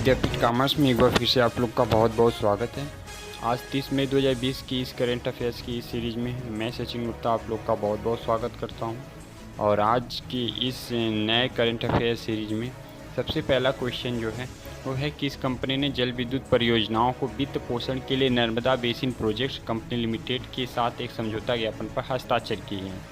विद्यापीठ commerce में एक बार फिर से आप लोग का बहुत बहुत स्वागत है। आज 30 मई 2020 की इस करेंट अफेयर्स की इस सीरीज़ में मैं सचिन गुप्ता आप लोग का बहुत बहुत स्वागत करता हूं। और आज की इस नए करेंट अफेयर्स सीरीज़ में सबसे पहला क्वेश्चन जो है वो है, किस कंपनी ने जल विद्युत परियोजनाओं को वित्त पोषण के लिए Narmada basin projects company limited के साथ एक समझौता ज्ञापन पर हस्ताक्षर किए हैं।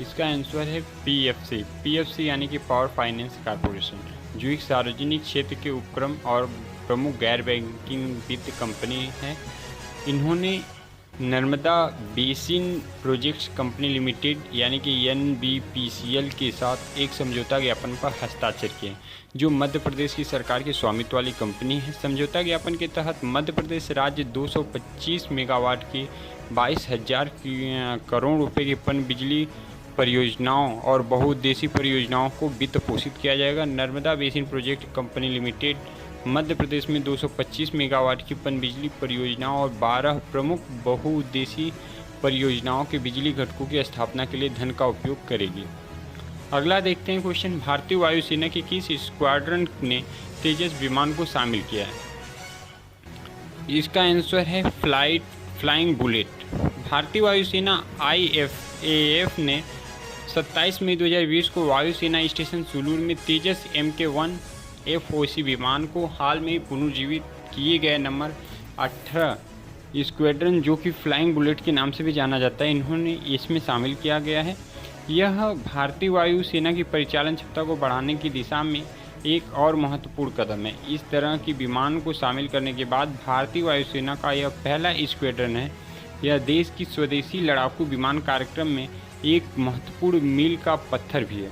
इसका आंसर है पीएफसी यानी कि पावर फाइनेंस कॉरपोरेशन, जो एक सार्वजनिक क्षेत्र के उपक्रम और प्रमुख गैर बैंकिंग वित्त कंपनी है। इन्होंने Narmada basin projects company limited यानी कि NBPCL के साथ एक समझौता ज्ञापन पर हस्ताक्षर किए, जो मध्य प्रदेश की सरकार के स्वामित्व वाली कंपनी है। समझौता ज्ञापन के तहत मध्य प्रदेश राज्य 225 मेगावाट की 22,000 करोड़ रुपए की पनबिजली परियोजनाओं और बहुउद्देशीय परियोजनाओं को वित्त पोषित किया जाएगा। Narmada basin project company limited Madhya Pradesh में 225 मेगावाट की पनबिजली परियोजनाओं और 12 प्रमुख बहुउद्देशीय परियोजनाओं के बिजली घटकों की स्थापना के लिए धन का उपयोग करेगी। अगला देखते हैं क्वेश्चन, भारतीय वायुसेना के किस स्क्वाड्रन ने तेजस विमान को शामिल किया है। इसका आंसर है फ्लाइंग बुलेट। भारतीय वायुसेना IFAF ने 27 मई 2020 को वायुसेना स्टेशन सुलूर में तेजस MK-1 FOC विमान को हाल में पुनर्जीवित किए गए नंबर 18 स्क्वाड्रन, जो कि फ्लाइंग बुलेट के नाम से भी जाना जाता है, इन्होंने इसमें शामिल किया गया है। यह भारतीय वायुसेना की परिचालन क्षमता को बढ़ाने की दिशा में एक और महत्वपूर्ण कदम है। इस तरह की विमान को शामिल करने के बाद भारतीय वायुसेना का यह पहला स्क्वाड्रन है। यह देश की स्वदेशी लड़ाकू विमान कार्यक्रम में एक महत्वपूर्ण मील का पत्थर भी है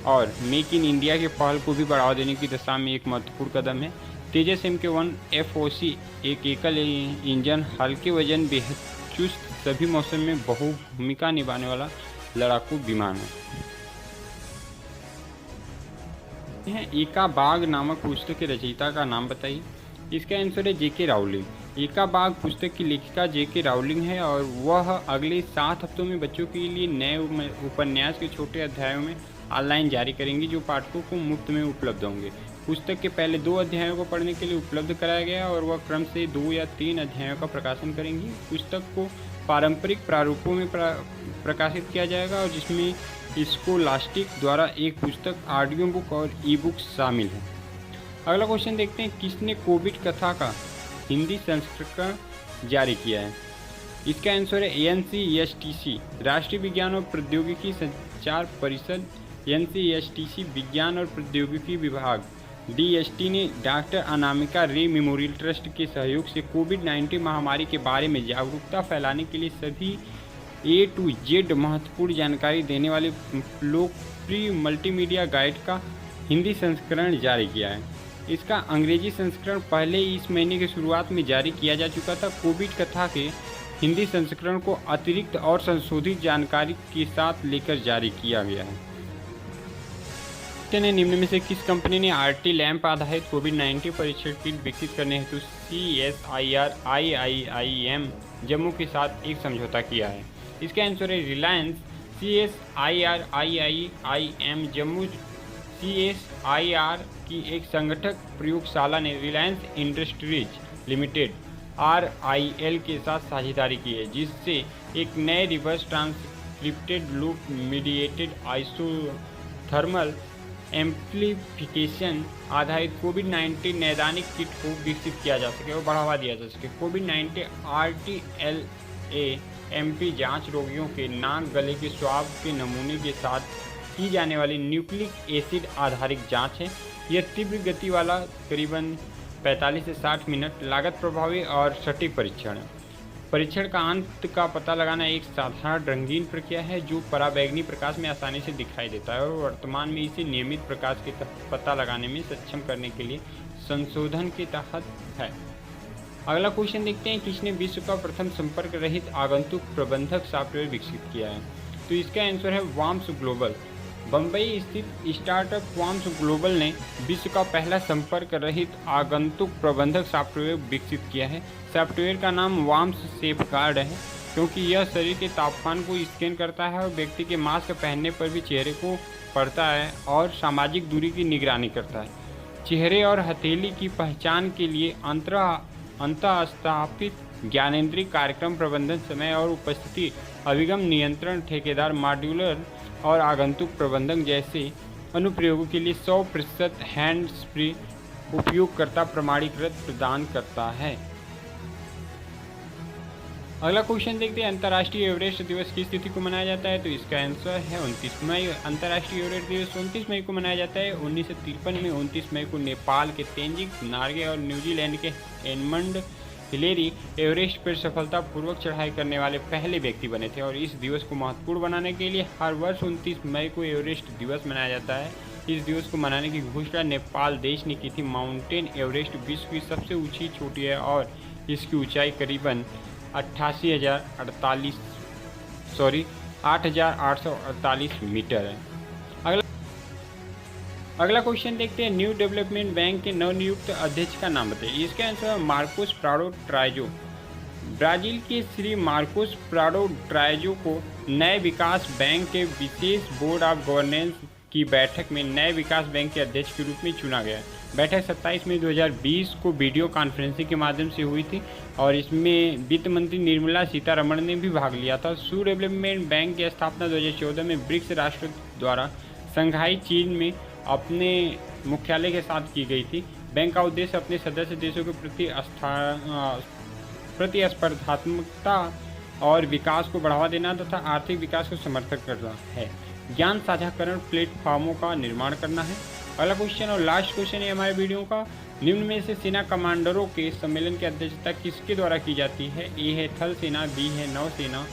और मेक इन इंडिया के पहल को भी बढ़ावा देने की दिशा में एक महत्वपूर्ण कदम है। तेजस MK-1 FOC एक एकल इंजन, हल्के वजन, बेहद चुस्त, सभी मौसम में बहुभूमिका निभाने वाला लड़ाकू विमान है। एका बाग नामक पुस्तक के रचयिता का नाम बताइए। इसका आंसर है JK राउलिंग। एका बाग पुस्तक की लेखिका JK राउलिंग है और वह अगले 7 हफ्तों में बच्चों के लिए नए उपन्यास के छोटे अध्यायों में ऑनलाइन जारी करेंगी, जो पाठकों को मुफ्त में उपलब्ध होंगे। पुस्तक के पहले 2 अध्यायों को पढ़ने के लिए उपलब्ध कराया गया और वह क्रम से 2 या 3 अध्यायों का प्रकाशन करेंगी। पुस्तक को पारंपरिक प्रारूपों में प्रकाशित किया जाएगा और जिसमें स्कोलास्टिक द्वारा एक पुस्तक, ऑडियो बुक और ई-बुक शामिल है। अगला क्वेश्चन देखते हैं, किसने कोविड कथा का हिंदी संस्करण जारी किया है। इसका आंसर है NCSTC, राष्ट्रीय विज्ञान और प्रौद्योगिकी संचार परिषद। NCSTC विज्ञान और प्रौद्योगिकी विभाग DST ने डॉक्टर अनामिका रे मेमोरियल ट्रस्ट के सहयोग से कोविड-19 महामारी के बारे में जागरूकता फैलाने के लिए सभी A to Z महत्वपूर्ण जानकारी देने वाले लोकप्रिय मल्टीमीडिया गाइड का हिंदी संस्करण जारी किया है। इसका अंग्रेजी संस्करण पहले इस महीने की शुरुआत में जारी किया जा चुका था। कोविड कथा के हिंदी संस्करण को अतिरिक्त और संशोधित जानकारी के साथ लेकर जारी किया गया है। निम्न में से किस कंपनी ने RT लैंप आधारित कोविड-19 परीक्षण किट विकसित करने हेतु CSIR IIIM जम्मू के साथ एक समझौता किया है। इसका आंसर है Reliance. CSIR IIIM Jammu CSIR की एक संगठक प्रयोगशाला ने रिलायंस इंडस्ट्रीज लिमिटेड RIL के साथ साझेदारी की है, जिससे एक नए reverse transcripted loop mediated isothermal amplification आधारित कोविड-19 नैदानिक किट को विकसित किया जा सके और बढ़ावा दिया जा सके। कोविड-19 RTLA-MP जांच रोगियों के नाक गले के स्वाब के नमूने के साथ की जाने वाली न्यूक्लिक एसिड आधारित जांच है। यह तीव्र गति वाला करीबन 45 से 60 मिनट लागत प्रभावी और सटीक परीक्षण है। परीक्षण का अंत का पता लगाना एक साधारण रंगीन प्रक्रिया है जो पराबैंगनी प्रकाश में आसानी से दिखाई देता है और वर्तमान में इसे नियमित प्रकाश के पता लगाने में सक्षम करने के लिए संशोधन के तहत है। अगला क्वेश्चन देखते हैं, किसने विश्व का प्रथम संपर्क रहित आगंतुक प्रबंधक सॉफ्टवेयर विकसित किया है। तो इसका आंसर है वाम्स ग्लोबल। बम्बई स्थित स्टार्टअप वाम्स ग्लोबल ने विश्व का पहला संपर्क रहित आगंतुक प्रबंधक सॉफ्टवेयर विकसित किया है। सॉफ्टवेयर का नाम वाम्स सेफगार्ड है, क्योंकि यह शरीर के तापमान को स्कैन करता है और व्यक्ति के मास्क पहनने पर भी चेहरे को पढ़ता है और सामाजिक दूरी की निगरानी करता है। चेहरे और हथेली की पहचान के लिए अंतःस्थापित ज्ञानेंद्रिय कार्यक्रम प्रबंधन, समय और उपस्थिति, अभिगम नियंत्रण, ठेकेदार, मॉड्यूलर और आगंतुक प्रबंधन जैसे अनुप्रयोगों के लिए 100% हैंड्स फ्री उपयोगकर्ता प्रमाणीकृत प्रदान करता है। अगला क्वेश्चन देखते हैं, अंतर्राष्ट्रीय एवरेस्ट दिवस किस तिथि को मनाया जाता है? तो इसका आंसर है 29 मई। अंतर्राष्ट्रीय एवरेस्ट दिवस 29 मई को मनाया जाता है। 1953 में 29 मई को नेपाल के तेंजिंग नार्गे और न्यूजीलैंड के एडमंड हिलेरी एवरेस्ट पर सफलतापूर्वक चढ़ाई करने वाले पहले व्यक्ति बने थे और इस दिवस को महत्वपूर्ण बनाने के लिए हर वर्ष 29 मई को एवरेस्ट दिवस मनाया जाता है। इस दिवस को मनाने की घोषणा नेपाल देश ने की थी। माउंटेन एवरेस्ट विश्व की सबसे ऊंची चोटी है और इसकी ऊंचाई करीबन 8,848 मीटर है। अगला क्वेश्चन देखते हैं, न्यू डेवलपमेंट बैंक के नवनियुक्त अध्यक्ष का नाम बताइए। इसका आंसर है मार्कोस प्राडो ट्राइजो। ब्राजील के श्री मार्कोस प्राडो ट्राइजो को नए विकास बैंक के विशेष बोर्ड ऑफ गवर्नेंस की बैठक में नए विकास बैंक के अध्यक्ष के रूप में चुना गया। बैठक 27 मई 2020 को वीडियो कॉन्फ्रेंसिंग के माध्यम से हुई थी और इसमें वित्त मंत्री निर्मला सीतारमण ने भी भाग लिया था। सू डेवलपमेंट बैंक की स्थापना 2014 में ब्रिक्स राष्ट्रों द्वारा शंघाई चीन में अपने मुख्यालय के साथ की गई थी। बैंक का उद्देश्य अपने सदस्य देशों के प्रतिस्पर्धात्मकता और विकास को बढ़ावा देना तथा आर्थिक विकास को समर्थन करना है। ज्ञान साझाकरण प्लेटफॉर्मों का निर्माण करना है। अगला क्वेश्चन और लास्ट क्वेश्चन है हमारे वीडियो का, निम्न में से सेना कमांडरों के सम्मेलन की अध्यक्षता किसके द्वारा की जाती है? ए है थल सेना, बी है नौसेना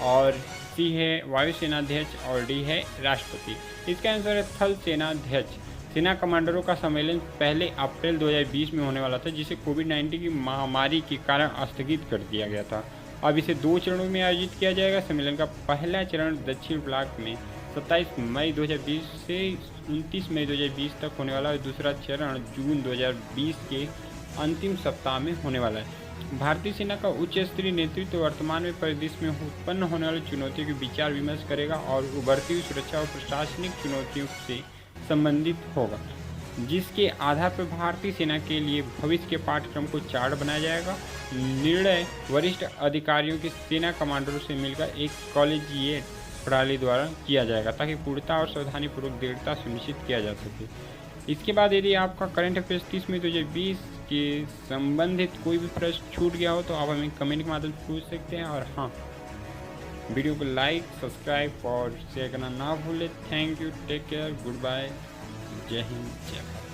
और सी है वायुसेना अध्यक्ष और डी है राष्ट्रपति। इसका आंसर है थल सेना अध्यक्ष। सेना कमांडरों का सम्मेलन पहले अप्रैल 2020 में होने वाला था, जिसे कोविड-19 की महामारी के कारण स्थगित कर दिया गया था। अब इसे 2 चरणों में आयोजित किया जाएगा। सम्मेलन का पहला चरण दक्षिण ब्लॉक में 27 मई 2020 से 29 मई 2020 तक होने वाला है। दूसरा चरण जून 2020 के अंतिम सप्ताह में होने वाला है। भारतीय सेना का उच्च स्तरीय नेतृत्व वर्तमान में परिदृश्य में उत्पन्न होने वाली चुनौतियों के विचार विमर्श करेगा और उभरती हुई सुरक्षा और प्रशासनिक चुनौतियों से संबंधित होगा, जिसके आधार पर भारतीय सेना के लिए भविष्य के पाठ्यक्रम को चार्ट बनाया जाएगा। निर्णय वरिष्ठ अधिकारियों के सेना कमांडरों से मिलकर एक कॉलेजिएट प्रणाली द्वारा किया जाएगा ताकि पूर्णता और सावधानीपूर्वक दृढ़ता सुनिश्चित किया जा सके। इसके बाद यदि आपका करंट अफेयर्स 30 मई 2020 के संबंधित कोई भी प्रश्न छूट गया हो तो आप हमें कमेंट के माध्यम से पूछ सकते हैं। और हाँ, वीडियो को लाइक, सब्सक्राइब और शेयर करना ना भूलें। Thank you, take care, good bye, जय हिंद, जय भारत।